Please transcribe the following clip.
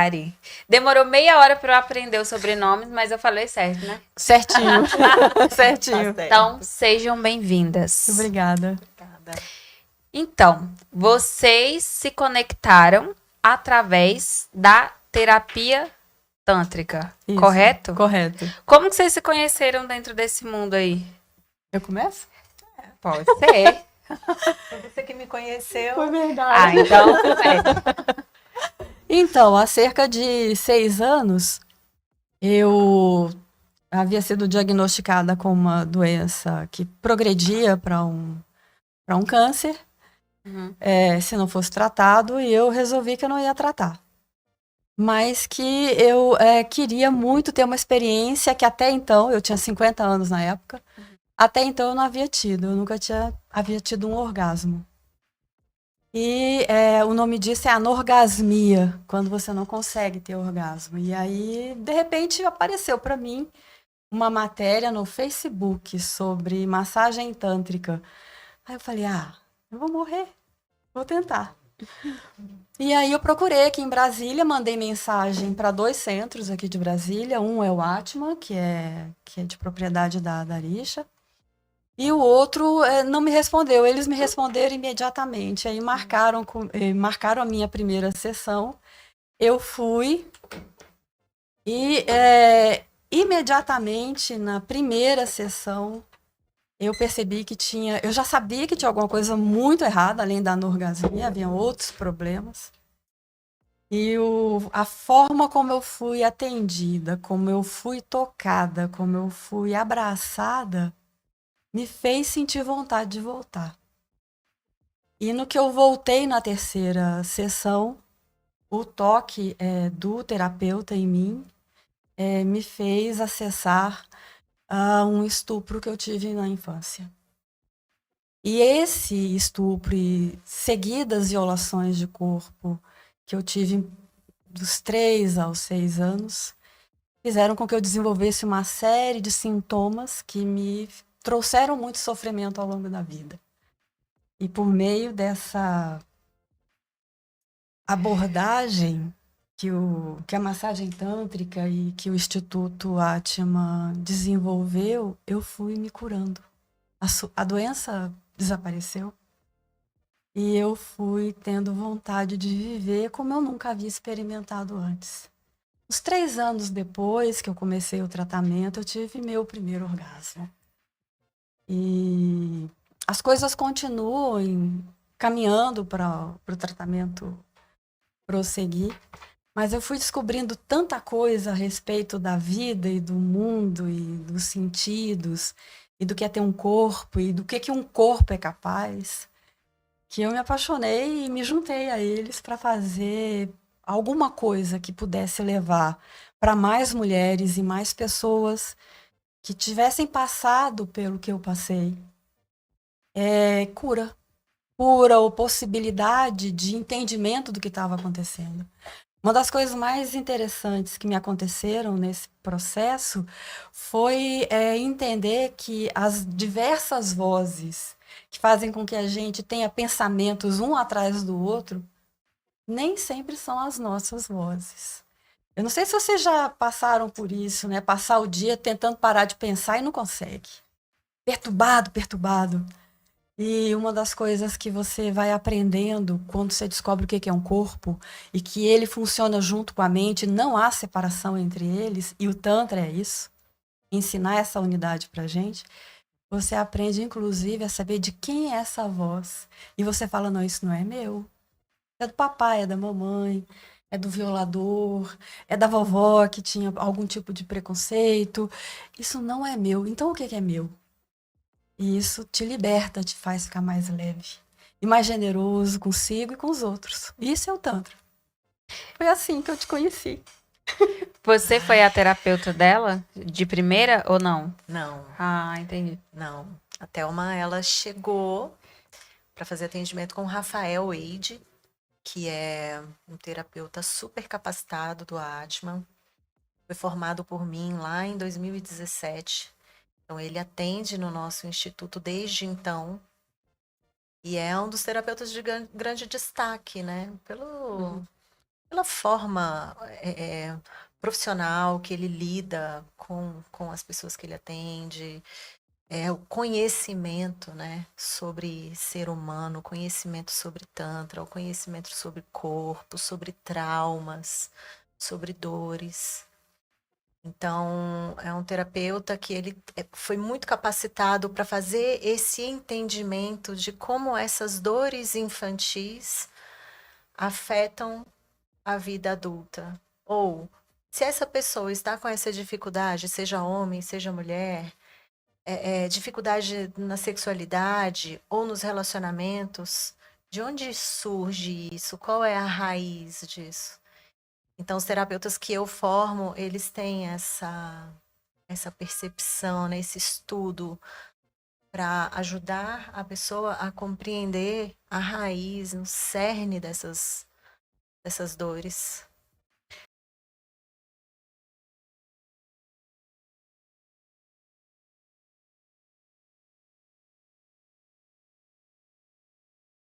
Ari. Demorou meia hora para eu aprender os sobrenomes, mas eu falei certo, né? Certinho. Certinho. Então, sejam bem-vindas. Obrigada. Então, vocês se conectaram através da terapia tântrica, Isso, correto? Correto. Como que vocês se conheceram dentro desse mundo aí? Eu começo? Pode ser. Foi você que me conheceu. Foi verdade. Então, começa. Então, há cerca de 6 anos, eu havia sido diagnosticada com uma doença que progredia para um câncer, se não fosse tratado, e eu resolvi que eu não ia tratar. Mas que eu queria muito ter uma experiência que até então, eu tinha 50 anos na época, até então eu não havia tido, eu nunca havia tido um orgasmo. E o nome disso é anorgasmia, quando você não consegue ter orgasmo. E aí, de repente, apareceu para mim uma matéria no Facebook sobre massagem tântrica. Aí eu falei, eu vou morrer, vou tentar. E aí eu procurei aqui em Brasília, mandei mensagem para 2 centros aqui de Brasília. Um é o Atma, que é de propriedade da Arisha. E o outro não me respondeu. Eles me responderam imediatamente. Aí marcaram a minha primeira sessão. Eu fui e imediatamente na primeira sessão eu percebi que eu já sabia que tinha alguma coisa muito errada, além da anorgasmia, havia outros problemas. E a forma como eu fui atendida, como eu fui tocada, como eu fui abraçada, me fez sentir vontade de voltar. E no que eu voltei na terceira sessão, o toque do terapeuta em mim me fez acessar um estupro que eu tive na infância. E esse estupro e seguidas violações de corpo que eu tive dos 3 aos 6 anos fizeram com que eu desenvolvesse uma série de sintomas que me trouxeram muito sofrimento ao longo da vida. E por meio dessa abordagem que a massagem tântrica e que o Instituto Atma desenvolveu, eu fui me curando. A doença desapareceu e eu fui tendo vontade de viver como eu nunca havia experimentado antes. Uns 3 anos depois que eu comecei o tratamento, eu tive meu primeiro orgasmo. E as coisas continuam caminhando para o tratamento prosseguir, mas eu fui descobrindo tanta coisa a respeito da vida e do mundo e dos sentidos e do que é ter um corpo e do que um corpo é capaz, que eu me apaixonei e me juntei a eles para fazer alguma coisa que pudesse levar para mais mulheres e mais pessoas que tivessem passado pelo que eu passei. Cura ou possibilidade de entendimento do que estava acontecendo. Uma das coisas mais interessantes que me aconteceram nesse processo foi entender que as diversas vozes que fazem com que a gente tenha pensamentos um atrás do outro, nem sempre são as nossas vozes. Eu não sei se vocês já passaram por isso, né? Passar o dia tentando parar de pensar e não consegue. Perturbado. E uma das coisas que você vai aprendendo quando você descobre o que é um corpo e que ele funciona junto com a mente, não há separação entre eles, e o Tantra é isso, ensinar essa unidade pra gente, você aprende inclusive a saber de quem é essa voz. E você fala, não, isso não é meu. É do papai, é da mamãe, é do violador, é da vovó que tinha algum tipo de preconceito. Isso não é meu. Então o que é meu? E isso te liberta, te faz ficar mais leve e mais generoso consigo e com os outros. Isso é o Tantra. Foi assim que eu te conheci. Você foi a terapeuta dela de primeira ou não? Não. Entendi. Não. A Thelma, ela chegou para fazer atendimento com o Rafael Eide, que é um terapeuta super capacitado do Atman. Foi formado por mim lá em 2017. Então, ele atende no nosso instituto desde então. E é um dos terapeutas de grande destaque, né? pela forma profissional que ele lida com as pessoas que ele atende, o conhecimento, né, sobre ser humano, o conhecimento sobre Tantra, o conhecimento sobre corpo, sobre traumas, sobre dores. Então, é um terapeuta que ele foi muito capacitado para fazer esse entendimento de como essas dores infantis afetam a vida adulta. Ou, se essa pessoa está com essa dificuldade, seja homem, seja mulher, dificuldade na sexualidade ou nos relacionamentos, de onde surge isso? Qual é a raiz disso? Então, os terapeutas que eu formo, eles têm essa percepção, né, esse estudo para ajudar a pessoa a compreender a raiz, o cerne dessas dores.